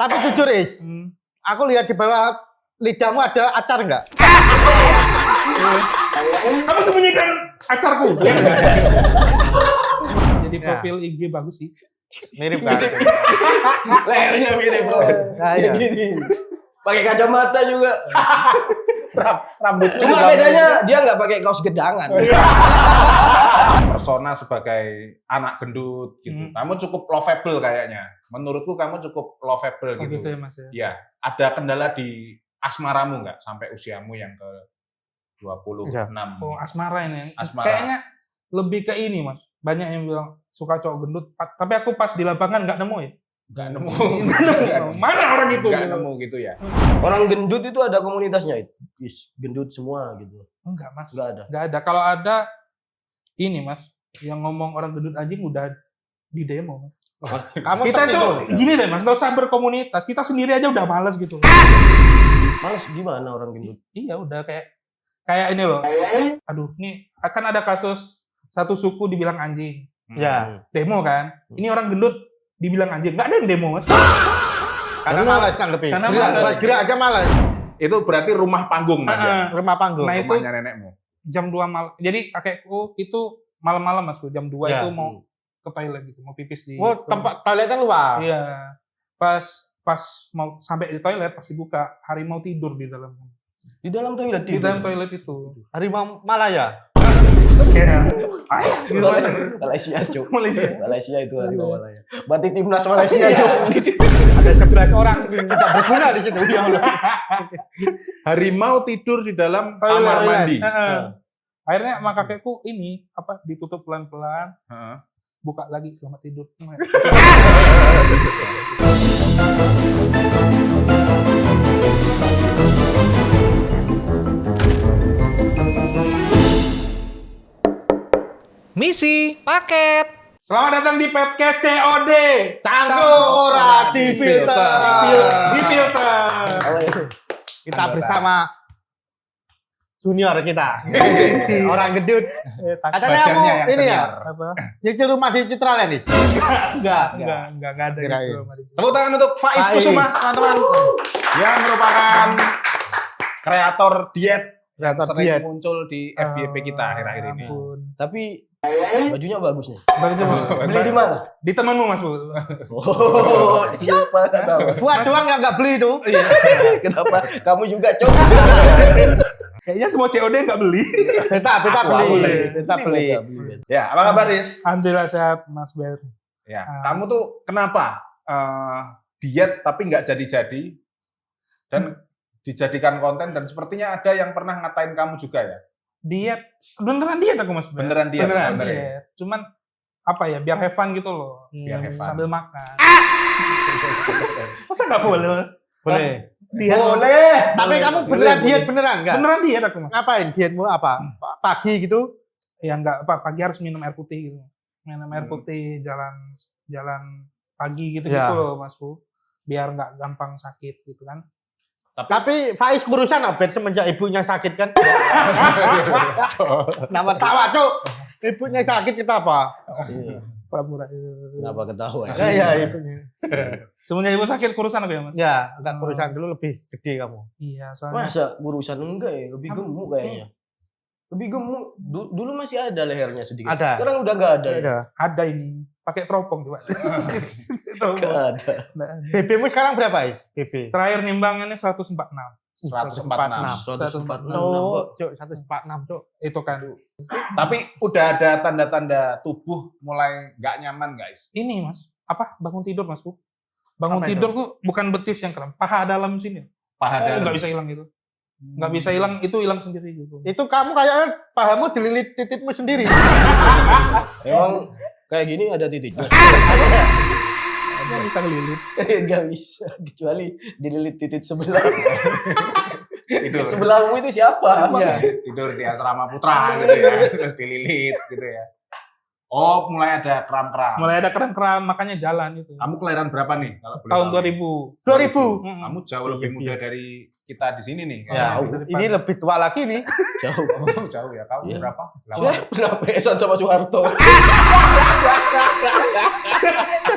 Tapi jujur Is, aku lihat di bawah lidahmu ada acar enggak? Kamu sembunyikan acarku. Jadi profil IG bagus sih. Mirip kan? Lehernya mirip bro. Nah, iya. Gini. Pakai kacamata juga. Rambut. Cuma bedanya dia nggak pakai kaos gedangan. Persona sebagai anak gendut gitu. Kamu cukup lovable kayaknya. Menurutku kamu cukup lovable Oh, gitu. gitu ya Mas ya. Ya, ada kendala di asmaramu nggak sampai usiamu yang ke 26? Oh, asmara ini. Asmara. Kayaknya lebih ke ini Mas. Banyak yang bilang suka cowok gendut, tapi aku pas di lapangan nggak nemu ya. Nggak nemu. Mana orang itu? Nggak nemu gitu ya. Orang gendut itu ada komunitasnya itu. Is, gendut semua gitu. Enggak Mas. Nggak ada. Nggak ada. Kalau ada ini Mas, yang ngomong orang gendut anjing udah di demo Mas. Kamu Kita tersinggung, tuh ya? gini deh Mas, nggak usah berkomunitas. Kita sendiri aja udah males gitu. Males gimana orang gendut? Iya udah kayak ini loh. Aduh, nih akan ada kasus satu suku dibilang anjing. Ya, Demo kan. Ini orang gendut dibilang anjing. Nggak ada yang demo Mas. karena malas nanggepin. Karena Gerak, malas. buat gerak aja malas. Itu berarti rumah panggung Mas ya? Rumah panggung. Nah, itu Rumahnya nenekmu. jam 2 malam. Jadi kakekku itu malam-malam Mas, jam 2 Ya. itu mau ke toilet gitu, mau pipis di. Oh, tempat toiletnya luar. Iya. Pas mau sampai di toilet pasti buka, harimau tidur di dalam. Di dalam toilet. Di dalam toilet itu. Harimau Malaya. Iya. Malaysia cuk. Malaysia. Malaysia itu harimau Malaya. Berarti timnas Malaysia cuk. Ada 11 orang tidak berguna di situ. Ya Allah. Harimau tidur di dalam Toilet. kamar mandi. Heeh. Akhirnya sama kakekku ini ditutup pelan-pelan, Heeh. buka lagi selamat tidur. Misi paket. Selamat datang di podcast COD. Cangkruk ora di filter. Di filter. Kita bersama junior kita. Orang gendut. Katanya kamu Badannya yang ini ya, senior. Apa? nyicil rumah di Citralandis. Enggak ada Kirain. gitu. Mbak Desi. Tepuk tangan untuk Faiz Faiz. Kusuma, teman-teman. Yang merupakan kreator diet yang Kreator sering diet. muncul di FYP kita akhir-akhir ini. Ampun. Tapi bajunya bagus nih. Bagi coba. Beli di mana? Di temanmu Mas Bu. Oh, siapa nggak tahu. Fuad doang nggak beli itu. Kenapa? Kamu juga cuk. Kayaknya semua COD nggak beli. Beta Aku beli. Beta beli. Ya, apa kabar, Riz? Alhamdulillah sehat Mas Ber. Ya, kamu tuh kenapa diet tapi nggak jadi-jadi dan dijadikan konten dan sepertinya ada yang pernah ngatain kamu juga ya? Diet, beneran diet aku Mas Ber. Beneran diet Beneran sebenarnya. diet. Cuman apa ya, biar have fun gitu loh. Biar have fun. Sambil makan. Masa nggak boleh? Boleh. Diet. Boleh. Tapi kamu beneran diet beneran enggak? Beneran diet aku Mas. Ngapain dietmu apa? Pagi gitu? Ya enggak apa, pagi harus minum air putih gitu. Minum air putih, jalan pagi gitu Ya. loh Mas Bu. Biar nggak gampang sakit gitu kan. Tapi Faiz kurusan abet semenjak ibunya sakit kan? Nama tawa cuk. Ibunya sakit kita apa? Pura-pura. Kenapa ketawa ya? Ya ibunya. Semenjak ibu sakit kurusan aku ya Mas. Ya, agak kurusan dulu lebih gede kamu. Iya, soalnya Masa urusan enggak ya? Lebih gemuk kayaknya. Lebih gemuk. Dulu masih ada lehernya sedikit. Ada. Sekarang udah nggak ada. Ya? Ada. ada ini pakai teropong coba. Teropong. Nggak ada. Nggak ada. BB-mu sekarang berapa, Is? BB. Terakhir nimbangannya 146. 146. 146. Cuk, 146, Cuk. Itu kan. Tapi udah ada tanda-tanda tubuh mulai nggak nyaman, guys. Ini Mas, apa? Bangun tidur Mas Bu. Bangun Apa itu? tidur tuh bukan betis yang kram, paha dalam sini. Paha dalam. Nggak bisa hilang itu. Nggak bisa hilang, itu hilang sendiri gitu. Itu kamu kayaknya pahamu dililit titikmu sendiri. Emang kayak gini ada titiknya. Nggak bisa ngelilit. Nggak bisa. Kecuali dililit titik sebelah. Tidur. Sebelahmu itu siapa? Iya. Tidur di asrama putra gitu ya. Terus dililit gitu ya. Oh, mulai ada kram-kram. Mulai ada kram-kram, makanya jalan itu. Kamu kelahiran berapa nih? Kalau boleh Tahun tahu? 2000. Kamu jauh lebih Iya, muda iya. dari kita di sini nih. Ya, ini lebih tua lagi nih. Jauh. Oh, jauh ya. Kamu Iya. berapa? Pernah pesan sama Soeharto.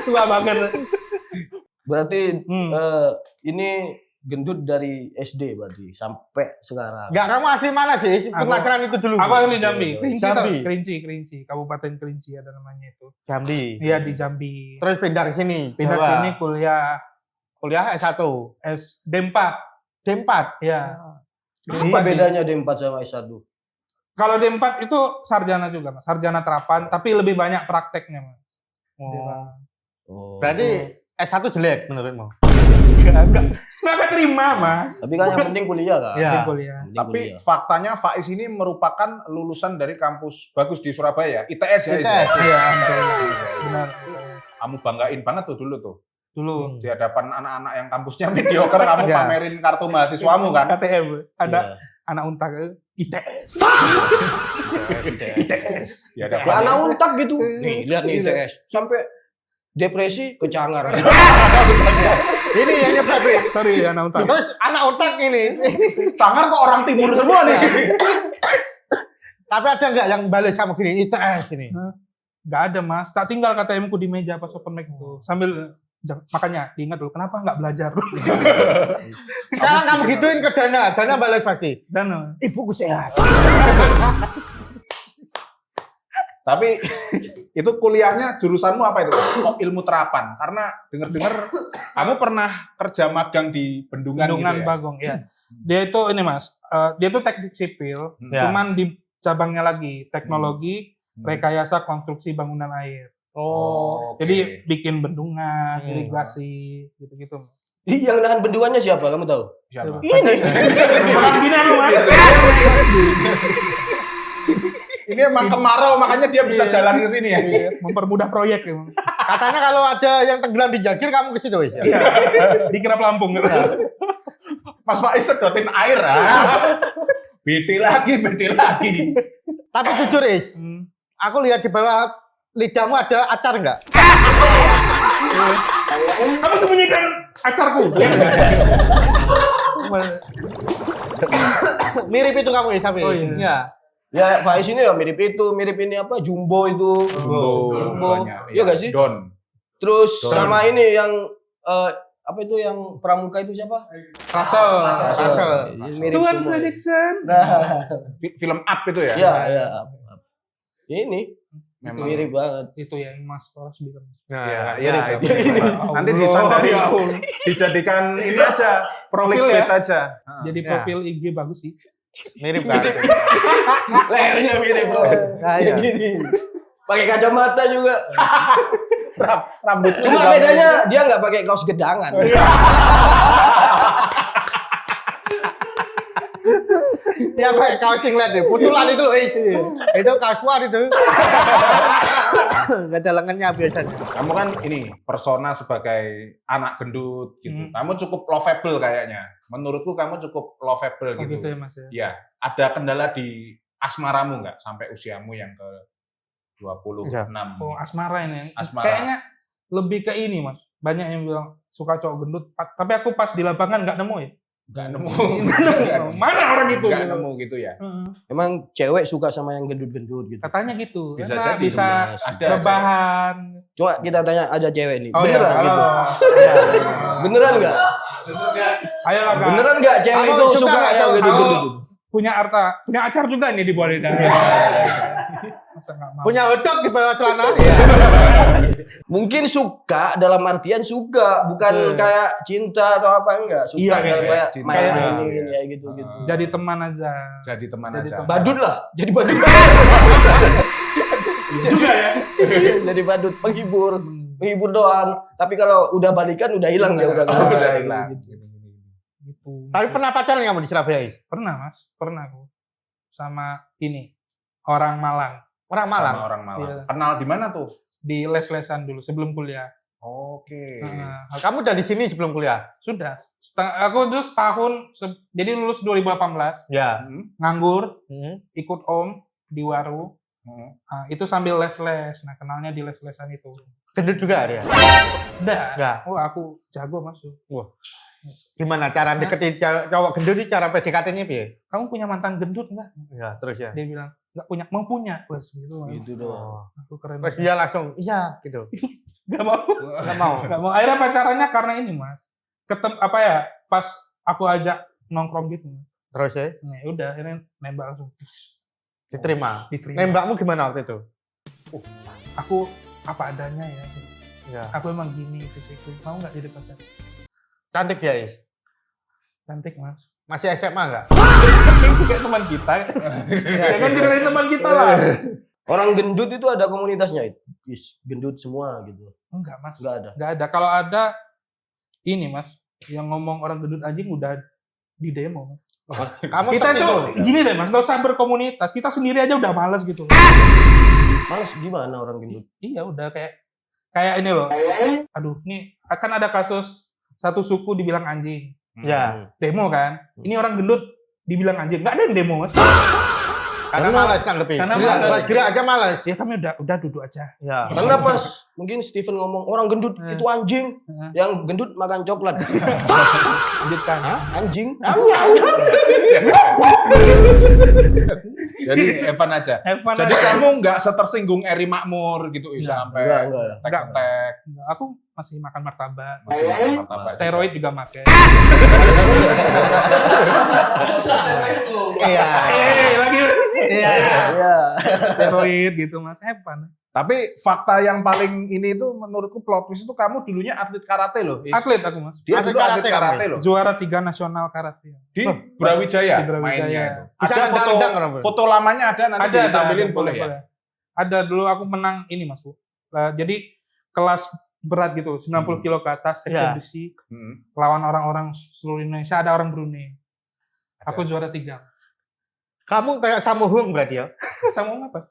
Tua banget. Berarti Hmm. ini gendut dari SD berarti sampai sekarang. Enggak, kamu asli mana sih? Aku- Penasaran itu dulu. Apa ini Jambi? Kerinci tau? Jambi. Kerinci. Kabupaten Kerinci ada namanya itu. Jambi. Iya di Jambi. Terus pindah ke sini. Pindah Jawa. sini kuliah Kuliah S1. D4. D4. Iya. Apa bedanya D4 sama S1? Kalau D4 itu sarjana juga, Mas. Sarjana terapan, tapi lebih banyak prakteknya, Mas. Oh. Berarti S1 jelek menurutmu? Nggak keterima, Mas. Tapi kan yang penting kuliah kan? Iya. Di kuliah. Penting Tapi kuliah. faktanya Faiz ini merupakan lulusan dari kampus bagus di Surabaya, ITS ya. Iz? ITS. Iya, benar. Kamu banggain banget tuh dulu tuh. Dulu Di hadapan anak-anak yang kampusnya mediocre, kamu Iya. pamerin kartu mahasiswamu kan. KTM ada Iya. anak untak ITS. ITS. Ya, ada Ya anak untak gitu. Nih, lihat nih ITS. Sampai depresi kecangar. Ini yang nyebabin. Sorry anak untak. Terus anak otak ini. Sangar kok orang timur semua nih. Tapi ada nggak yang balik sama gini ITS ini? Nggak ada, Mas. Tak tinggal KTM ku di meja pas open mic itu. Sambil makanya diingat dulu kenapa nggak belajar dulu. Sekarang kamu gituin ke Dana balas pasti. Dan Ibuku sehat. Tapi itu kuliahnya jurusanmu apa itu? Kok ilmu terapan? Karena dengar-dengar kamu pernah kerja magang di Bendungan, Bendungan gitu ya? Bagong, ya. Dia itu ini, Mas. Dia itu teknik sipil, Ya. cuman di cabangnya lagi teknologi rekayasa konstruksi bangunan air. Oh. Oke. Jadi bikin bendungan, Hmm. irigasi, gitu-gitu. Yang nahan bendungannya siapa? Kamu tahu? Siapa? Ini. Bukan gini anu, Mas. Ini emang kemarau, makanya dia bisa jalan ke sini ya. Mempermudah proyek ya. Katanya kalau ada yang tenggelam di Jagir kamu ke situ wis. Iya. Dikira pelampung. Mas Faiz sedotin air Bete lagi. Tapi jujur Is, Hmm. aku lihat di bawah lidahmu ada acar nggak? Kamu sembunyikan acarku. Mirip itu kamu Is, tapi. Oh, iya. Iya. Ya Faiz ini ya mirip itu, mirip ini apa? Jumbo itu. Jumbo. banyak. Iya nggak sih? Don. Terus Don. sama ini yang apa itu yang pramuka itu siapa? Russell. Russell. Mirip Tuan semua. Fredrickson. Nah, Film Up itu ya? ya. Ini Memang. mirip banget. Itu yang Mas Poros bilang. Nah, Iya, mirip. itu. Nanti disandari, Ya Allah. dijadikan ini aja, Profil clickbait ya. aja. Jadi Ya. profil IG bagus sih. Mirip kan? Lehernya mirip bro. Nah, iya. Gini. Pakai kacamata juga. Rambut. Cuma bedanya dia nggak pakai kaos gedangan. Dia pakai kaos singlet deh, putulan itu loh Is. Itu kaos kuat itu. Gak ada lengannya biasanya. Kamu kan ini persona sebagai anak gendut gitu. Kamu cukup lovable kayaknya. Menurutku kamu cukup lovable Oh, gitu. gitu ya Mas ya. Iya. Ada kendala di asmaramu nggak sampai usiamu yang ke 26? Oh, asmara ini. Asmara. Kayaknya lebih ke ini Mas. Banyak yang bilang suka cowok gendut. Tapi aku pas di lapangan nggak nemu ya. Nggak nemu. Mana orang itu? Nggak nemu gitu ya. Emang cewek suka sama yang gendut-gendut gitu. Katanya gitu. Bisa Karena jadi, bisa ada rebahan. Coba kita tanya ada cewek nih. Oh, Beneran iya. gitu. Halo. Beneran nggak? Ayolah Kak. Beneran nggak cewek Aku itu suka suka nggak yang cowok? gendut-gendut? Punya acar juga nih di bawah lidah. Masa nggak mau? Punya hodok di bawah celana. Mungkin suka dalam artian suka, bukan kayak cinta atau apa enggak. Suka Iya, dalam kayak cinta. main-mainin Iya. ya gitu-gitu. Jadi teman aja. Jadi teman Jadi aja. teman. Badut lah, jadi badut. Juga ya. Jadi badut penghibur doang. Tapi kalau udah balikan udah hilang dia udah nggak ada. Udah hilang. Gitu. Tapi pernah pacaran kamu di Surabaya Is? Pernah Mas, pernah aku. Sama ini orang Malang. Orang Malang. Sama orang Malang. Iya. Kenal di mana tuh? Di les-lesan dulu sebelum kuliah. Oke. Nah, Kamu udah di sini sebelum kuliah? sudah. Aku tuh setahun, jadi lulus 2018, Ya. nganggur, Hmm. ikut om di Waru. Nah, itu sambil les-les. Nah, kenalnya di les-lesan itu. Gendut juga dia? Udah. Enggak. Wah, aku jago masuk. Gimana cara deketin cowok gendut ini, cara PDKT-nya piye? Kamu punya mantan gendut nggak? Ya, terus ya. Dia bilang, mau punya plus gitu. Gitu doang. Aku keren. Terus dia langsung iya gitu. Gak mau. Enggak mau. Gak mau. Akhirnya pacarannya karena ini mas. Pas aku ajak nongkrong gitu. Terus ya Nah udah akhirnya nembak langsung. diterima. Diterima. Nembakmu gimana waktu itu? Aku apa adanya ya. Ya. Aku emang gini fisikku. Mau nggak jadi pacar? Cantik dia, Is. Cantik mas. Masih SMA enggak? Kayak teman kita. Jangan dikatain teman kita lah. Orang gendut itu ada komunitasnya itu. Gendut semua gitu. Enggak mas. Enggak ada. Enggak ada. Kalau ada ini mas, yang ngomong orang gendut anjing udah di demo. Mas. Kamu Kita tuh tertidur. gini deh mas, nggak usah berkomunitas. Kita sendiri aja udah males gitu. Males gimana orang gendut? Iya udah kayak ini loh. Aduh, nih akan ada kasus satu suku dibilang anjing. Ya, Demo kan. Ini orang gendut dibilang anjing. Nggak ada yang demo mas. karena malas nanggepi. Karena Gerak, malas. buat gerak aja malas. Ya kami udah duduk aja. Ya. Karena pas mungkin Steven ngomong orang gendut itu anjing, yang gendut makan coklat. Lanjutkan. Anjing. Jadi Evan aja. Evan Jadi aja. kamu nggak setersinggung Eri Makmur gitu sampai Enggak. tek-tek. Aku masih makan martabak. Masih makan martabak. Steroid juga makan. Iya. Lagi Iya. Iya. steroid gitu mas. Evan. Tapi fakta yang paling ini itu menurutku plot twist itu kamu dulunya atlet karate loh. Is. Atlet aku mas. Dia Atlet dulu atlet karate karate kamu, loh. Juara 3 nasional karate. Di Brawijaya Di Brawijaya. mainnya itu. Bisa Ada nendang-nendang orang, Bu? foto lamanya ada nanti ditampilin boleh ya. Ada dulu aku menang ini mas Bu. Jadi kelas berat gitu, 90 kilo ke atas, Iya. eksebisi lawan orang-orang seluruh Indonesia, ada orang Brunei. Aku juara 3. Kamu kayak Samuhung berarti ya? Samung apa?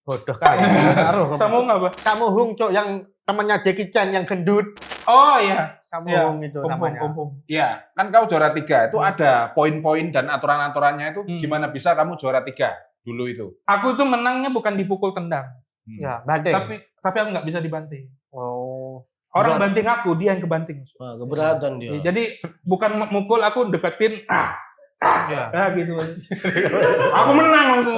Bodoh kali. Taruh. Samung apa? Samuhung, Cok, yang temannya Jackie Chan yang gendut. Oh iya. Samuhung itu namanya. Pom. Iya, kan kau juara 3 itu ada poin-poin dan aturan-aturannya itu gimana bisa kamu juara 3 dulu itu. Aku tuh menangnya bukan dipukul tendang, Ya, banting. tapi aku nggak bisa dibanting. Oh. Orang Berat. banting aku, dia yang kebanting. Wah, keberatan dia. Jadi bukan mukul, aku deketin, Ya. gitu. Aku menang langsung.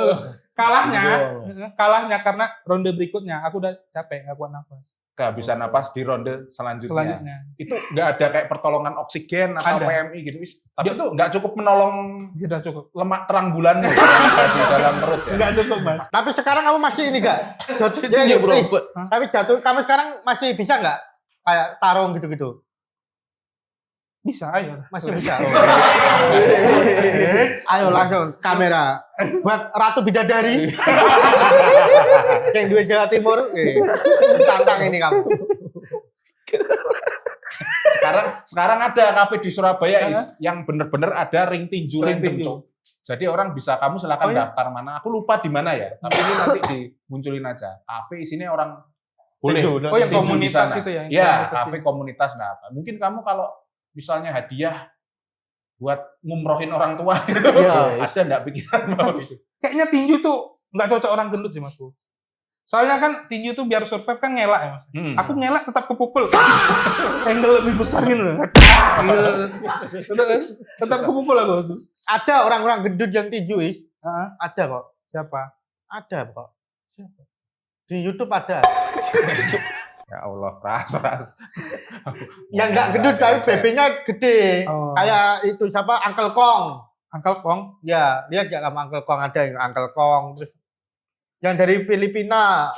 Kalahnya karena ronde berikutnya aku udah capek, nggak kuat nafas. Kehabisan napas di ronde selanjutnya. Selanjutnya Itu nggak ada kayak pertolongan oksigen atau Ada. PMI gitu. Tapi itu nggak cukup menolong tidak cukup. lemak terang bulannya yang ada di dalam perut ya. Nggak cukup mas. Tapi sekarang kamu masih ini gak? Sini, bro. Tapi jatuh, kamu sekarang masih bisa nggak? Kayak tarung gitu-gitu? Bisa, ayo. Masih bisa. Ayo langsung kamera buat Ratu Bidadari. Yang dua Jawa Timur. Tantang ini kamu. Sekarang ada kafe di Surabaya yang bener-bener ada ring tinju Ring random, tinju. Cok. Jadi orang bisa kamu silakan Oh, iya? daftar mana. Aku lupa di mana ya. Tapi ini nanti dimunculin aja. Kafe isinya orang boleh. Tinju, Oh yang tinju di komunitas sana. itu ya? Ya, Komunitas kafe komunitas. Nah, mungkin kamu kalau misalnya hadiah buat ngumrohin orang tua gitu. Iya. Ada enggak pikiran mau gitu? Kayaknya tinju tuh nggak cocok orang gendut sih mas Bu. Soalnya kan tinju tuh biar survive kan ngelak ya mas. Aku ngelak tetap kepukul. Angle lebih besar gitu. Tetap kepukul aku. Ada orang-orang gendut yang tinju, Is. Heeh. Ada kok. Siapa? Ada kok. Siapa? Di YouTube ada. Ya Allah, Fras. Yang nggak gendut tapi BB-nya gede. Oh. Kayak itu siapa? Uncle Kong. Uncle Kong. Ya, dia juga sama Uncle Kong, ada yang Uncle Kong. Terus yang dari Filipina,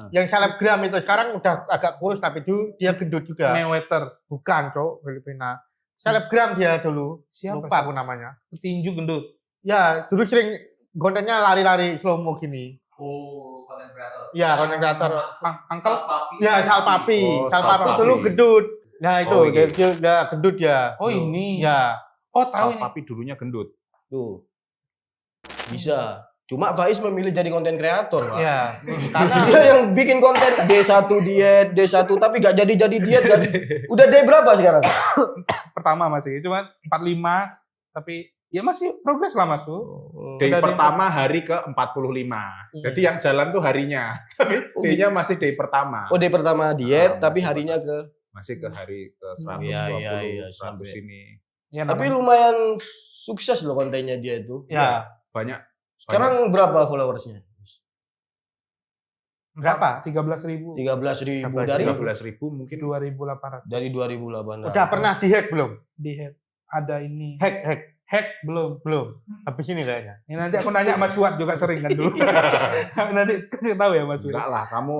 yang selebgram itu sekarang udah agak kurus tapi dulu dia gendut juga. Mayweather. Bukan, Cok, Filipina. Selebgram dia dulu. Siapa? Lupa aku namanya. Tinju gendut. Ya, dulu sering kontennya lari-lari slow mo gini. Oh, konten kreator. Ya, konten kreator. Uncle. Ya, Salpapi. Oh, Salpapi Salpapi. dulu gendut. Nah, itu Oh, iya. dia gendut ya. Oh ini. Ya. Oh tahu ini. Tapi dulunya gendut. Tuh. Bisa. Cuma Faiz memilih jadi konten kreator, Pak. Ya. Karena Dia yang bikin konten D1 diet, D1 tapi gak jadi diet kan. Udah D berapa sekarang? Pertama masih. Cuma 45. Tapi ya masih progres lah mas Bu. Day Udah pertama hari ke 45. Jadi yang jalan tuh harinya. Tapi day-nya masih day pertama. Oh, D pertama diet Ah, tapi masih harinya ke Masih ke hari ke 120, Iya, 100 sampai. ini. Ya, tapi namanya. lumayan sukses loh kontennya dia itu. ya. Banyak Sekarang berapa followersnya? Berapa? 13.000. 13.000 dari 13.000 mungkin. 2.800. dari 2008. Udah pernah dihack belum? Di hack. Ada ini. Hack Belum. belum. Habis ini kayaknya. Ini nanti aku nanya Mas Fuad juga sering kan dulu. Nanti kasih tahu ya Mas Fuad. Enggak lah, kamu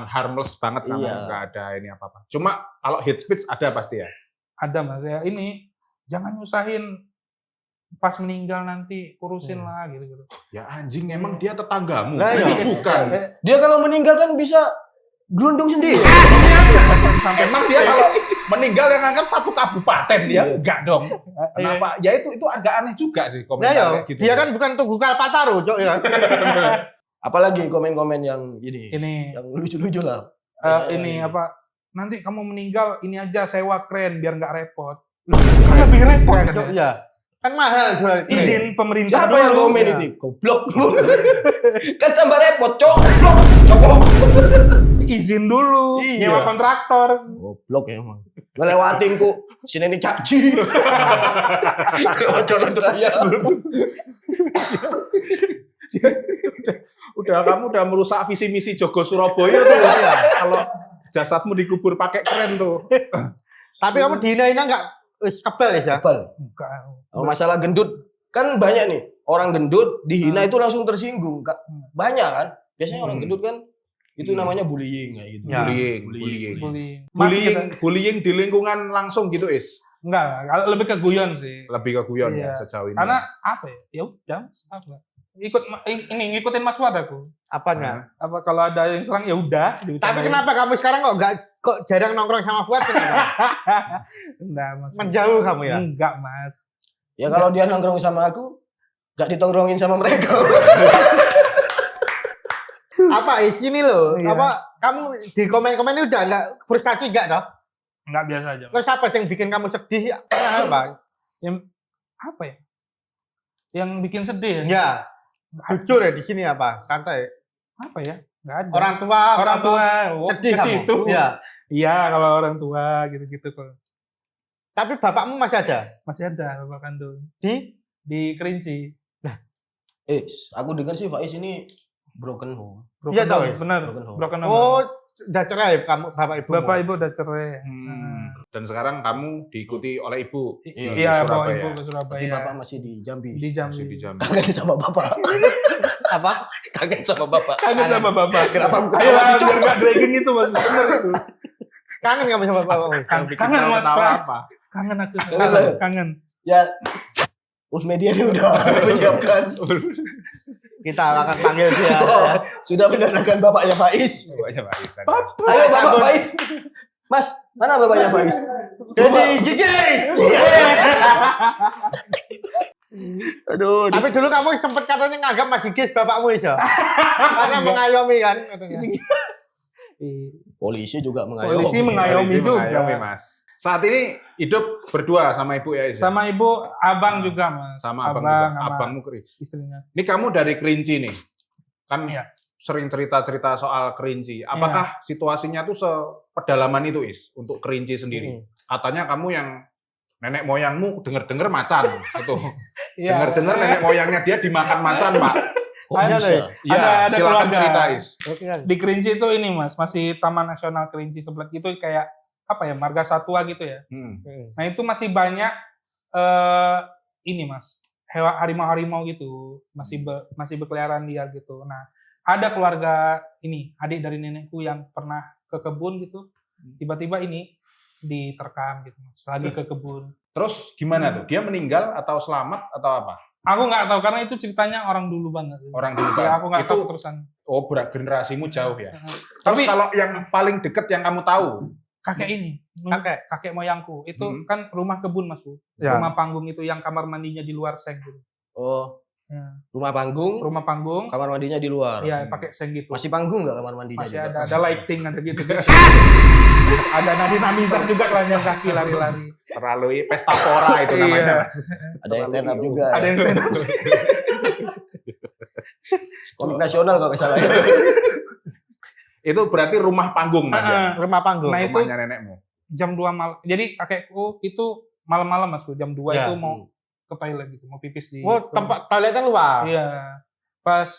harmless banget, kamu Iya. enggak ada ini apa-apa. Cuma kalau hate speech ada pasti ya. Ada Mas ya. Ini jangan nyusahin pas meninggal nanti urusin lah gitu-gitu. Ya anjing, emang dia tetanggamu. Lah, iya. Bukan. Dia kalau meninggal kan bisa gelundung sendiri. Ini aja sampai emang dia kalau meninggal yang ngangkat satu kabupaten dia enggak dong. Kenapa? Ya itu agak aneh juga sih Nah, komentar yo, kayak gitu. dia kan bukan Tugu Kalpataru, Cok ya. Apalagi komen-komen yang ini, Ini yang lucu-lucu lah. ini apa? Nanti kamu meninggal ini aja sewa kren biar nggak repot. Kan lebih repot, Keren, Cok ya. Kan mahal jual. Izin pemerintah Siapa yang dulu. komen ya. ini? Goblok. Kan tambah repot, Cok. Goblok. Cok. Izin dulu, Iya. nyewa kontraktor. Goblok ya emang. Ngelewatin ku sini ini caci. Lewat jalan raya. Kamu udah merusak visi misi Jogo Surabaya tuh. Iya. Kalau jasadmu dikubur pakai keren tuh. Tapi kamu dihina-hina enggak kebal ya? Apal. Enggak. Masalah gendut kan banyak nih. Orang gendut dihina itu langsung tersinggung. Banyak kan? Biasanya orang gendut kan itu namanya bullying kayak gitu. Ya. Bullying. Bullying di lingkungan langsung gitu, Is. Enggak, lebih ke guyon sih. Lebih ke guyon Iya. ya sejauh ini. Karena apa ya? Ya udah, apa? Ngikutin Mas Fuad aku. Apanya? Apa kalau ada yang serang ya udah. Tapi kenapa kamu sekarang kok jarang nongkrong sama Fuad kenapa? Enggak, Mas. Menjauh kamu ya? Enggak, Mas. Ya kalau dia nongkrong sama aku, gak ditongkrongin sama mereka. Apa ini loh? Iya. Apa kamu di komen-komen ini udah enggak frustasi enggak toh? Enggak biasa aja. Terus apa sih yang bikin kamu sedih? Apa? Yang apa ya? Yang bikin sedih ya? Ya, jujur ya di sini apa? Santai. Apa ya? Enggak ada. Orang tua, orang tua sedih ke kamu? situ. Iya. Iya, kalau orang tua gitu-gitu kok. Tapi bapakmu masih ada Masih ada Bapak kandung di Kerinci. Aku dengar sih Faiz ini broken home. Broken Iya, tahu home, ya? benar. Broken home. Broken home. Oh, udah cerai kamu bapak ibu. Bapak ibu udah cerai. Dan sekarang kamu diikuti oleh ibu. Iya, di bawa Surabaya. ibu ke Surabaya. Berarti bapak masih di Jambi. di Jambi. Masih di Jambi. Kangen sama bapak. Apa? Kangen sama bapak. Kangen sama bapak. Kenapa aku Ayo ketawa sih, Cok? biar nggak dragging itu mas. Bener itu. Kangen kamu sama bapakmu? Kangen mas Ketawa Pras. apa? Kangen aku. Kangen. Kangen. Ya, Media ini udah menyiapkan. Kita akan panggil dia. Sudah mendatangkan bapaknya Faiz. Bapaknya Faiz. Ayo Bapak Faiz. Mas, mana bapaknya Faiz? Dedi Gigis. Aduh. Tapi dulu kamu sempat katanya nganggap Mas Gigis bapakmu ya? Karena mengayomi kan katanya. Polisi juga mengayomi. Polisi mengayomi juga. Mengayomi, Mas. Saat ini hidup berdua sama ibu ya, Is? Sama ibu, abang juga mas. Sama abang juga. sama Abangmu Kerinci. istrinya. Ini kamu dari Kerinci nih. Kan Iya. sering cerita-cerita soal Kerinci. Apakah situasinya tuh sepedalaman itu, Is? Untuk Kerinci sendiri. Katanya kamu yang nenek moyangmu denger-denger macan. Gitu. Iya. Denger-denger nenek moyangnya dia dimakan macan, Pak. Oh, Ada, bisa. Is. Ya, Ada silakan keluarga. cerita, Is. Di Kerinci itu ini mas, masih Taman Nasional Kerinci sebelah itu kayak apa ya, marga satwa gitu ya. Nah itu masih banyak ini mas, harimau-harimau gitu, masih berkeliaran liar gitu. Nah ada keluarga ini, adik dari nenekku yang pernah ke kebun gitu, tiba-tiba ini diterkam gitu, mas, lagi ke kebun. Terus gimana tuh? Dia meninggal atau selamat atau apa? Aku nggak tahu karena itu ceritanya orang dulu banget. Orang dulu Ya, banget. aku nggak Itu- tahu terusan. Oh, generasimu jauh ya. Terus Tapi kalau yang paling deket yang kamu tahu, kakek ini, kakek moyangku itu kan rumah kebun mas bu, Ya. rumah panggung itu yang kamar mandinya di luar seng gitu. Oh, Ya. rumah panggung, Rumah panggung, kamar mandinya di luar. iya pakai seng gitu. Masih panggung nggak kamar mandinya Masih juga? ada lighting ada gitu. Ada Nadine Amizah juga telanjang kaki lari-lari. terlalu pesta pora itu namanya, Iya. Mas. Ada yang stand up juga. Ada yang stand up. Komik nasional kalau nggak salah. Itu berarti rumah panggung, Mas. Ya? Rumah panggung. Nah, itu Rumahnya nenekmu. jam 2 malam. Jadi kakekku itu malam-malam mas bu, jam 2 Ya. itu mau ke toilet gitu, mau pipis di. Oh, tempat toiletnya luar. Iya. pas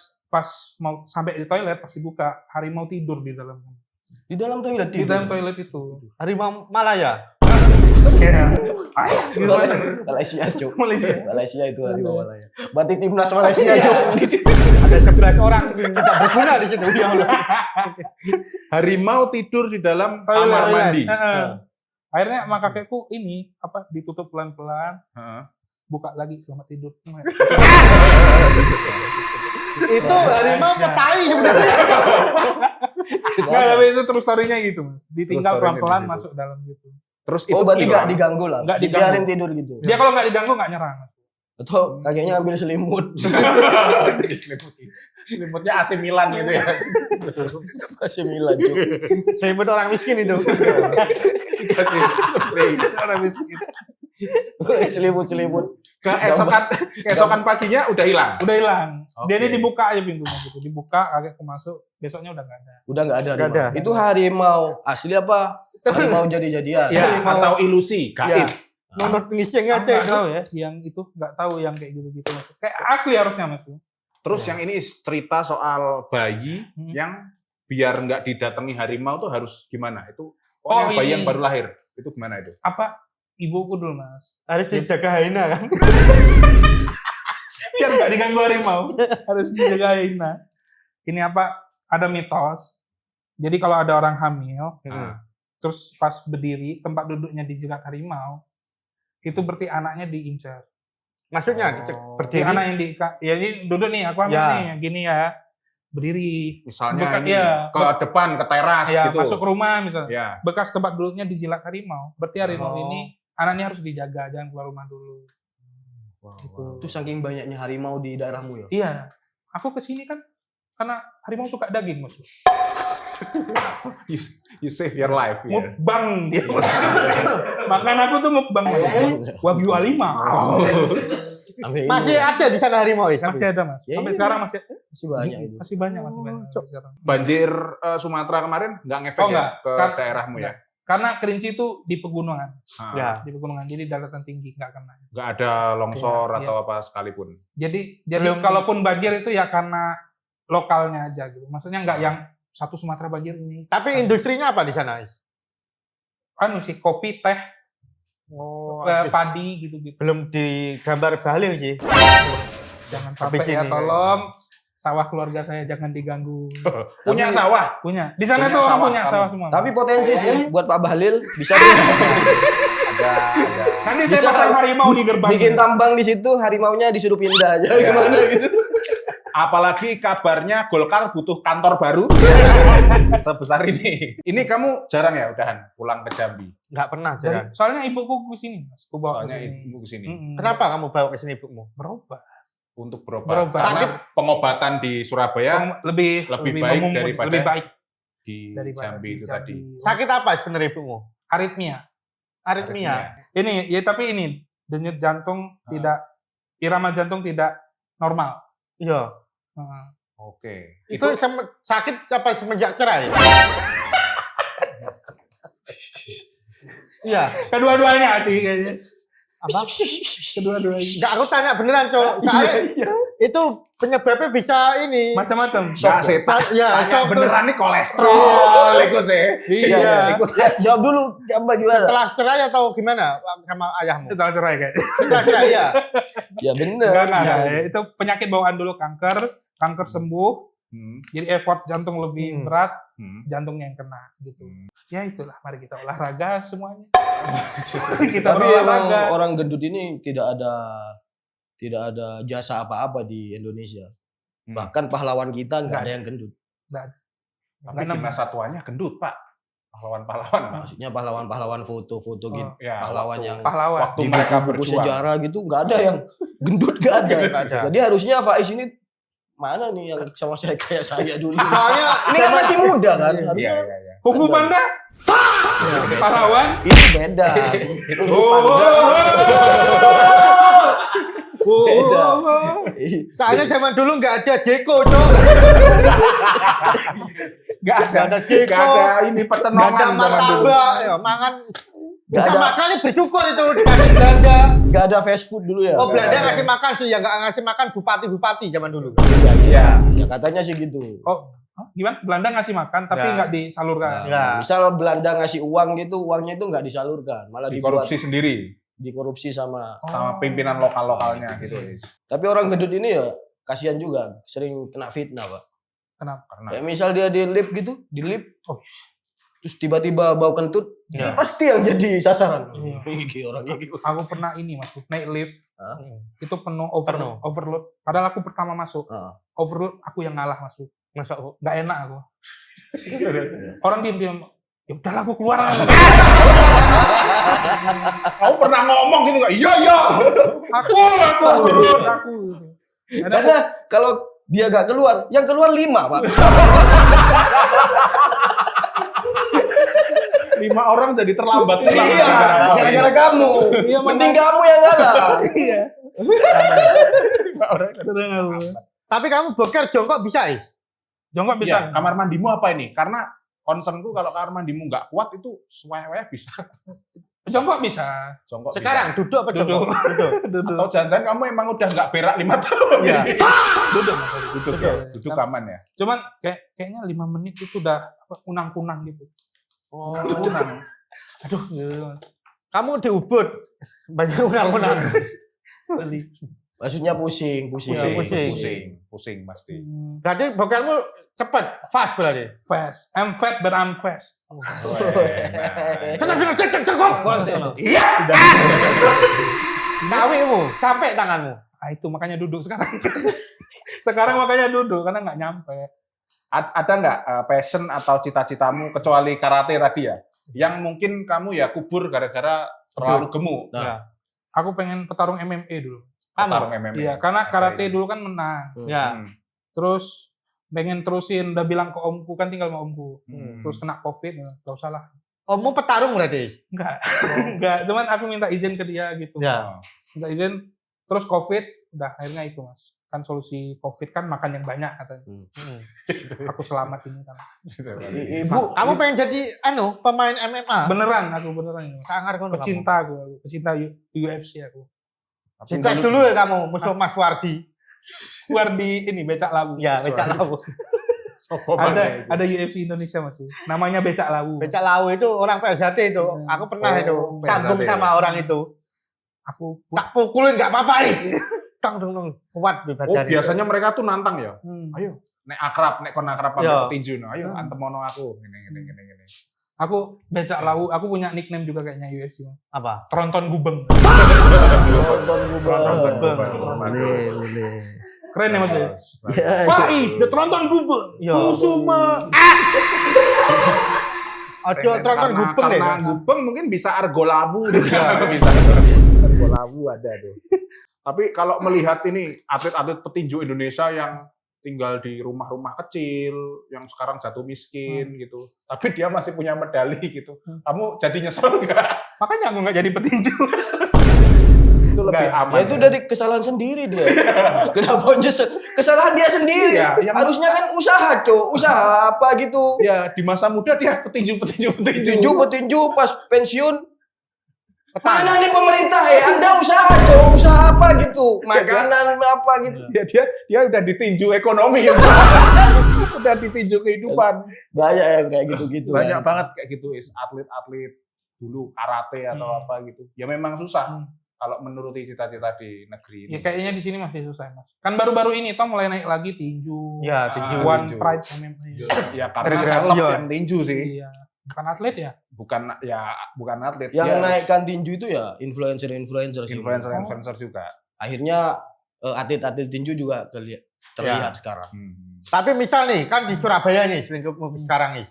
mau sampai di toilet pas dibuka harimau tidur di dalam toilet di dalam toilet itu. Harimau Malaya. Kayak Malaysia, Cuk. Malaysia. Malaysia itu harimau Malaya. Berarti timnas Malaysia, Cuk. Ada 11 orang tidak berguna di situ. Ya Allah. Harimau tidur di dalam Toilet. kamar mandi. Akhirnya sama kakekku ini ditutup pelan-pelan, buka lagi selamat tidur. Itu harimau petai sebenarnya. Nggak, tapi itu terus story-nya gitu, Mas. Ditinggal Terus story-nya pelan-pelan di situ. masuk dalam gitu. Terus itu berarti hilang. nggak diganggu lah. Nggak diganggu. Dibiarin tidur gitu. Dia kalau nggak diganggu nggak nyerang. Atau kakeknya ambil selimut. Selimutnya AC Milan gitu ya. Masih Milan, Cuk. Selimut orang miskin itu. Orang miskin. Selimut. Keesokan paginya udah hilang. Udah hilang. Oke. Dia ini dibuka aja pintunya gitu. Dibuka, kakekku masuk. Besoknya udah nggak ada. Udah nggak ada. Nggak harimau. ada. Itu harimau asli apa? Harimau jadi-jadian. Ya, Harimau. atau ilusi, gaib. Ya. Menurut ngising Nggak aja itu. tahu ya, yang itu nggak tahu yang kayak gitu-gitu. Mas. Kayak asli harusnya, Mas. Terus yang ini cerita soal bayi Hmm. yang biar nggak didatangi harimau tuh harus gimana? Itu Oh, bayi ini. yang baru lahir. Itu gimana itu? Apa ibuku dulu, Mas. Harus dijaga Haina kan. Biar nggak diganggu harimau. Harus dijagain. Nah. Ini ada mitos. Jadi kalau ada orang hamil, terus pas berdiri, tempat duduknya dijilat harimau, itu berarti anaknya diincar. Maksudnya Jadi berdiri. anak yang ya ini duduk nih, aku hamil Ya. nih, gini ya. Berdiri. Misalnya Bekas- ini ya, ke depan, ke teras Ya, gitu. masuk ke rumah misalnya. Ya. Bekas tempat duduknya dijilat harimau. Berarti harimau Oh. ini anaknya harus dijaga, jangan keluar rumah dulu. Gitu. Itu saking banyaknya harimau di daerahmu ya. Iya. Aku kesini kan karena harimau suka daging, Mas. You save your life. Ya. Mukbang dia. Makan aku tuh mukbang. Wagyu A5. Masih ada di sana harimau ya? Masih ada, Mas. Ya, Sampai iya. sekarang masih Masih banyak itu. masih banyak sampai sekarang. Banjir Sumatera kemarin nggak ngefek Oh, ya nggak. ke Kan- daerahmu ya? Karena Kerinci itu di pegunungan. Nah, Ya. Di pegunungan, jadi daratan tinggi nggak kena. nggak ada longsor Iya, atau apa sekalipun. Jadi Belum- kalaupun banjir itu ya karena lokalnya aja gitu. Maksudnya nggak yang satu Sumatera banjir ini. Tapi industrinya apa di sana? Is? Anu sih, kopi, teh, Oh, padi gitu-gitu. belum digambar Bahlil sih. Jangan Habis sampai ya, ini. tolong. Sawah keluarga saya jangan diganggu. Punya sawah. Punya. Di sana Punya tuh orang sawah punya kamu. sawah semua. Tapi potensi sih buat Pak Bahlil bisa Ada. nanti saya bisa pasang harimau di gerbang. bikin tambang di situ, harimaunya disuruh pindah aja gimana gitu. Apalagi kabarnya Golkar butuh kantor baru sebesar ini. Ini kamu jarang ya udahan pulang ke Jambi. Nggak pernah jalan. Soalnya ibuku ke sini, Mas. Aku bawa ke Soalnya sini. ibu kesini Kenapa kamu bawa ke sini ibumu? Berobat. untuk berobat. Berobat. Karena Sakit. pengobatan di Surabaya Lebih baik memumur- daripada lebih baik di daripada Jambi di itu Jambi. tadi. Sakit apa sebenarnya ibumu? Aritmia. Aritmia. Ini ya tapi ini denyut jantung Ah. tidak irama jantung tidak normal. Iya. Heeh. Oke. Itu sakit apa semenjak cerai? Iya. Kedua-duanya sih kayaknya. Apa? Kedua-duanya. Enggak, aku tanya beneran, Cok. Soalnya itu penyebabnya bisa ini. Macam-macam. Nah, setan. Ya, Tanya shock beneran nih kolesterol itu sih. Iya. Jawab dulu, apa gimana? Setelah cerai atau gimana sama ayahmu? Setelah cerai kayak. Setelah cerai ya. Ya bener. Enggak. Iya. Itu penyakit bawaan dulu kanker sembuh. Jadi effort jantung lebih berat, jantungnya yang kena gitu. Ya itulah, mari kita olahraga semuanya. Kita Tapi emang berolahraga. orang gendut ini tidak ada jasa apa-apa di Indonesia. Bahkan pahlawan kita nggak ada yang gendut. Tapi di masa tuanya gendut, Pak. Pahlawan-pahlawan. Maksudnya pahlawan-pahlawan foto-foto gitu. Ya, Pahlawan waktu- yang Pahlawan. waktu di mereka buku berjuang. sejarah gitu nggak ada yang gendut, nggak ada. Nggak ada. Jadi harusnya Faiz ini mana nih yang sama saya kayak saya dulu. Soalnya Ini kan masih muda kan. Iya, Harusnya iya, iya. Kung Fu Panda. Pahlawan. itu beda. Beda. soalnya zaman dulu nggak ada Jeko, Cok. Nggak ada. Nggak ada Jeko. Nggak ada ini Nggak pecenongan ada zaman dulu. martabak, ya, mangan Nggak bisa ada. makan bersyukur itu dikasih Belanda. Nggak nggak ada fast food dulu ya. Oh, Belanda ngasih makan sih, yang nggak ngasih makan bupati-bupati zaman dulu. Iya. Ya katanya sih gitu. Oh, gimana? Belanda ngasih makan tapi Ya. nggak disalurkan. Ya. Misal Belanda ngasih uang gitu, uangnya itu nggak disalurkan, malah dibuat Dikorupsi sendiri dikorupsi sama. sama pimpinan lokal-lokalnya gitu, Is. Tapi orang gendut ini ya kasihan juga, sering kena fitnah, Pak. Kenapa? Karena Kayak misal dia di lift gitu, di lift, Oh. terus tiba-tiba bau kentut, Ya. ini pasti yang jadi sasaran. Iya. Ini orangnya gitu. Aku pernah ini Mas, naik lift Hah? itu penuh Penuh. overload. Padahal aku pertama masuk. Ah. Overload aku yang ngalah masuk. Masa Nggak enak aku. Orang diam-diam, ya udahlah aku keluar. kamu pernah ngomong gitu nggak? Iya. aku overload aku. Karena kalau dia gak keluar, yang keluar 5, Pak. 5 orang jadi terlambat. Iya, gara-gara kamu. Iya, Penting kamu yang ngalah. Iya. Sering aku. Tapi kamu boker jongkok bisa, Is? Jongkok Bisa. bisa. Kamar mandimu apa ini? Karena concernku kalau kamar mandimu nggak kuat itu suwe-suwe bisa. Jongkok bisa. Jongkok Sekarang bisa. duduk apa jongkok? Duduk. Duduk. Atau jangan-jangan kamu emang udah nggak berak 5 tahun. Iya. Duduk. Duduk aman ya. Cuman kayaknya 5 menit itu udah unang-kunang gitu. Oh. Tenang. Aduh, gitu. Kamu di Ubud banyak unang-unang. Maksudnya pusing. Iya, Pusing pasti. Berarti bokermu cepet, fast berarti. Fast. I'm fat but I'm fast. Senang cukup. Iya. Kawimu sampai tanganmu. Ah, itu makanya duduk sekarang. Sekarang makanya duduk karena nggak nyampe. Ada nggak passion atau cita-citamu kecuali karate tadi ya? Yang mungkin kamu ya kubur gara-gara terlalu gemuk. Nah. Aku pengen petarung MMA dulu. Tarung MMA. Iya, karena karate dulu kan menang. Ya. Terus pengen terusin, udah bilang ke omku kan tinggal sama omku. Hmm. Terus kena covid, ya gak usah lah. Ommu petarung berarti? Enggak, enggak. Cuman aku minta izin ke dia gitu. Ya. Minta izin. Terus covid, udah akhirnya itu Mas. Kan solusi covid kan makan yang banyak katanya. Aku selamat ini kan. Ibu, Kamu pengen jadi pemain MMA? Beneran aku beneran ini. Mas. Sangar kono. Pecinta aku, pecinta UFC aku. Cinta dulu ya kamu musuh Mas Wardi. Keluar di ini becak labu. Ya, becak lawu. Ada UFC Indonesia Mas. Namanya becak labu. Becak lawu itu orang PSHT itu. Aku pernah itu sambung PSHT. sama orang itu. Aku Tak pukulin nggak apa-apa nih. Tang kuat bebas Oh, dari. biasanya mereka tuh nantang ya. Ayo, nek akrab, nek kon akrab Iya. sampai petinju no. Ayo antemono aku. Gini. Aku becak lawu, aku punya nickname juga kayaknya UFC. Apa? Tronton Gubeng. nonton gubeng. Keren ya Mas. Faiz, the Tronton Gubeng. Iya. Kusuma. Ojo tronton gubeng deh. Karena gubeng mungkin bisa argo lawu juga. Bisa argo lawu ada tuh. Tapi kalau melihat ini atlet-atlet petinju Indonesia yang tinggal di rumah-rumah kecil, yang sekarang jatuh miskin gitu. Tapi dia masih punya medali gitu. Kamu jadi nyesel nggak? Makanya aku nggak jadi petinju. Itu lebih Nggak. aman. Ya itu dari kesalahan sendiri dia. Kenapa nyesel? Kesalahan dia sendiri. Iya, yang- Harusnya kan usaha, Cok. Usaha apa gitu. Ya, di masa muda dia petinju. Petinju pas pensiun. Mana nih pemerintah ya? Anda usaha, Cok. Usaha apa gitu? Makanan apa gitu. Ya, dia udah ditinju ekonomi ya. Udah ditinju kehidupan. Banyak yang kayak gitu-gitu. Banyak kan. banget kayak gitu, atlet-atlet dulu karate atau apa gitu. Ya memang susah kalau menuruti cita-cita di negeri Ya ini. kayaknya di sini masih susah Mas. Kan baru-baru ini toh mulai naik lagi tinju. Ya, tinju. One tinju. Pride MMA. Ya karena Gara-gara seleb pion. yang tinju sih. Iya. Bukan atlet ya? Bukan atlet. Yang ya, naikkan tinju itu ya influencer-influencer. sih. influencer juga. Akhirnya atlet-atlet tinju juga terlihat sekarang. Tapi misal nih, kan di Surabaya nih, lingkupmu sekarang nih.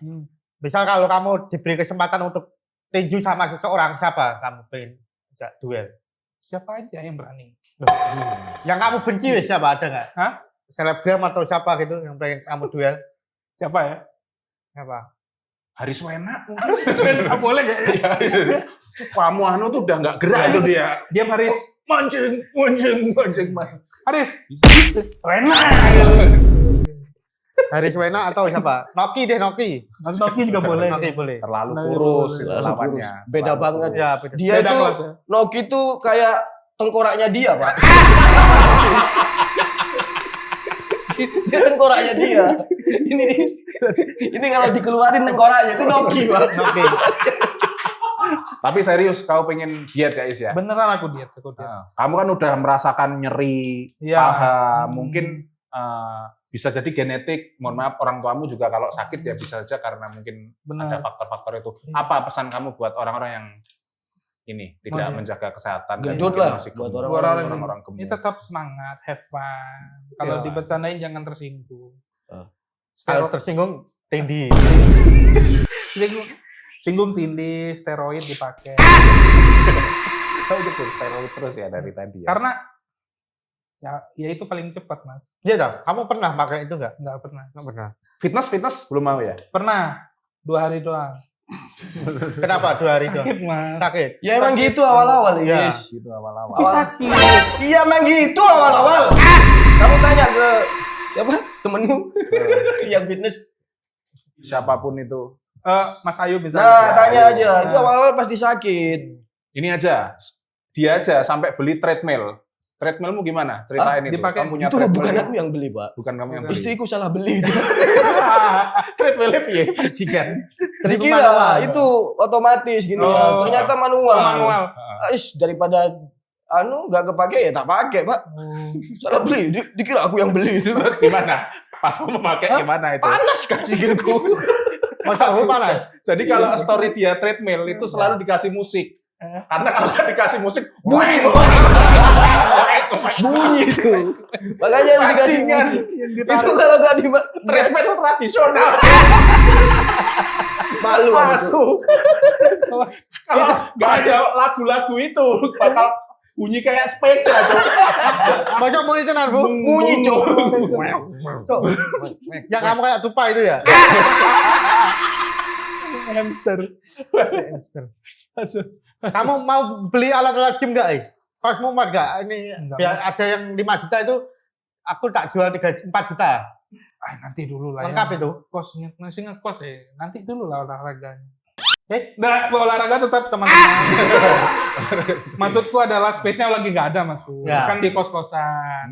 Misal kalau kamu diberi kesempatan untuk tinju sama seseorang, siapa kamu pengen ajak duel? Siapa aja yang berani? Yang kamu benci wes siapa, ada nggak? Hah? Selebgram atau siapa gitu yang pengen kamu duel? Siapa ya? Siapa? Haris Wena. Nggak boleh nggak? Kamu anu tuh udah nggak gerak itu dia. Diam Haris. Mancing. Haris. Wena. Haris Wena atau siapa? Noki deh, Noki. Mas Noki juga boleh. Noki boleh. Terlalu Nah, kurus boleh. itu Terlalu lawannya. kurus. Beda banget. Ya, beda. Dia Beda itu kelas ya. Noki tuh kayak tengkoraknya dia, Pak. Dia tengkoraknya dia. Ini kalau dikeluarin tengkoraknya itu noki, Pak. Oke. Tapi serius, kau pengen diet ya Is ya? Beneran aku diet. Kamu kan udah merasakan nyeri, Iya. paha, mungkin bisa jadi genetik. Mohon maaf, orang tuamu juga kalau sakit ya bisa saja karena mungkin ada Benar. faktor-faktor itu. Iya. Apa pesan kamu buat orang-orang yang ini tidak iya. menjaga kesehatan dan Gendut mungkin lah masih buat gemuk? orang-orang gemuk. Ini tetap semangat, have fun. Kalau Iya. dibercandain jangan tersinggung. Ah. Kalau tersinggung tindih. Singgung tindih, steroid dipakai. Kau gitu steroid terus ya dari tadi ya? Karena ya itu paling cepat, Mas. Iya dong. Kamu pernah pakai itu nggak? Nggak pernah. Nggak pernah. Fitness belum mau ya? Pernah 2 hari doang. Kenapa 2 hari itu? Sakit, Mas. Sakit. Ya emang gitu awal-awal, Iya. Is. Gitu awal-awal. Tapi sakit. Iya emang gitu awal-awal. Kamu tanya ke siapa temenmu yang fitness? Siapapun itu. Mas Ayu bisa. Nah, tanya aja. Nah. Itu awal-awal pasti sakit. Ini aja, dia aja sampai beli treadmill. Treadmillmu gimana? Ceritain itu. dipakai. Kamu punya Itu treadmill. bukan aku yang beli, Pak. Bukan kamu yang Bukan. beli. Istriku salah beli. Treadmillnya piye? Bajingan. Dikira itu otomatis gini Oh. ya. Ternyata manual. Manual. Daripada nggak kepake ya tak pakai, Pak. Salah beli. Dikira aku yang beli itu. Terus gimana? Pas kamu memakai gimana itu? Panas kan sikilku. Masa aku panas? Jadi kalau story dia treadmill itu selalu dikasih musik. Karena kalau nggak dikasih musik, Bunyi. Bunyi itu. Makanya harus dikasih Bajingan. musik. Itu kalau nggak di treadmill tradisional. malu. aku. Masuk. Kalau nggak ada lagu-lagu itu, bakal bunyi kayak sepeda, Cok. Masa mau itu Bu? Bunyi, Cok. Cok. Yang kamu kayak tupai itu ya? Hamster. Kamu mau beli alat-alat gym nggak, Is? Pas mau nggak? Ini Enggak. biar ada yang 5 juta itu, aku tak jual 4 juta. Nanti dulu lah. Lengkap ya. itu. Kosnya masih ngekos ya. Nanti dulu lah olahraganya. Nah, olahraga tetap teman-teman. Maksudku adalah space-nya lagi nggak ada, Mas. Ya. Kan di kos-kosan.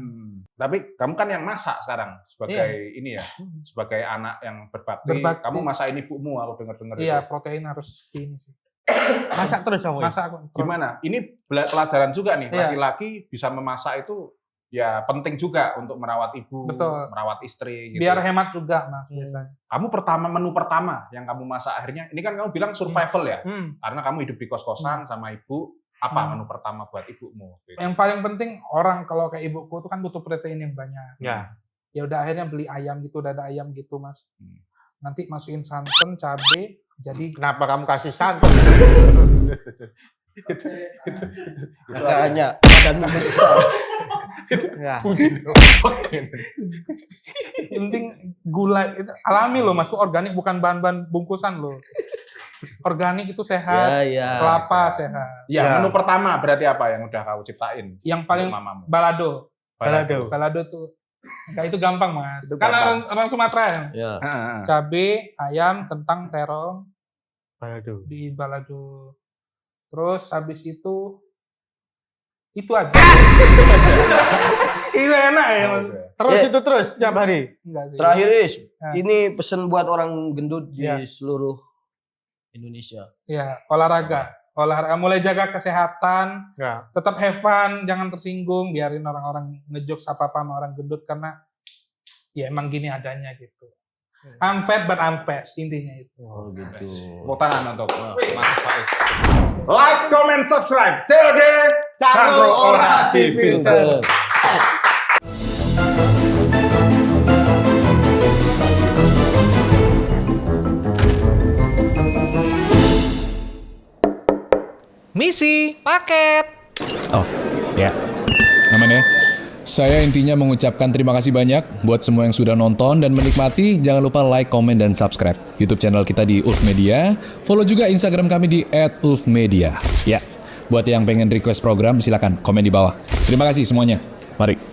Tapi kamu kan yang masak sekarang sebagai ini ya, sebagai anak yang berbakti. Berbakti. Kamu masakin ibumu, aku dengar-dengar Iya, itu. protein harus ini sih. Masak terus kamu. Masak aku. Gimana? Ini pelajaran juga nih, Iya. laki-laki bisa memasak itu ya penting juga untuk merawat ibu, Betul. merawat istri. Gitu. Biar hemat juga, Mas, biasanya. Kamu menu pertama yang kamu masak akhirnya, ini kan kamu bilang survival ya, karena kamu hidup di kos-kosan sama ibu. Apa menu pertama buat ibumu? Gitu. Yang paling penting orang kalau kayak ibuku itu kan butuh protein yang banyak. Ya. Ya udah akhirnya beli ayam gitu, dada ayam gitu, Mas. Nanti masukin santan, cabe, jadi Kenapa kamu kasih santan? Makanya badanmu besar. Ya. penting gula itu alami loh, Mas. Itu organik, bukan bahan-bahan bungkusan loh. Organik itu sehat, Ya. kelapa sehat. Ya, Ya. menu pertama berarti apa yang udah kau ciptain? Yang paling untuk mamamu? balado. Balado. Balado tuh enggak itu gampang, Mas. Itu Kan gampang. orang Sumatera ya. Ya. Heeh. Cabe, ayam, kentang, terong Balado. di balado. Terus habis itu aja. Itu enak ya, Mas. Terus Ya. itu terus tiap hari. Enggak sih. Terakhir, Is. Nah. Ini pesan buat orang gendut di Ya. seluruh Indonesia. Ya, olahraga. Mulai jaga kesehatan, Ya. tetap have fun, jangan tersinggung, biarin orang-orang ngejokes apa-apa sama orang gendut karena ya emang gini adanya gitu. I'm fat but I'm fast, intinya itu. Oh gitu. Tepuk tangan untuk Mas Faiz. Like, comment, subscribe. COD Cangkru Ora Difilter. Misi paket. Oh, ya. Aman ya. Saya intinya mengucapkan terima kasih banyak buat semua yang sudah nonton dan menikmati. Jangan lupa like, komen, dan subscribe YouTube channel kita di Ulf Media. Follow juga Instagram kami di @ulfmedia. Ya, buat yang pengen request program silakan komen di bawah. Terima kasih semuanya. Mari.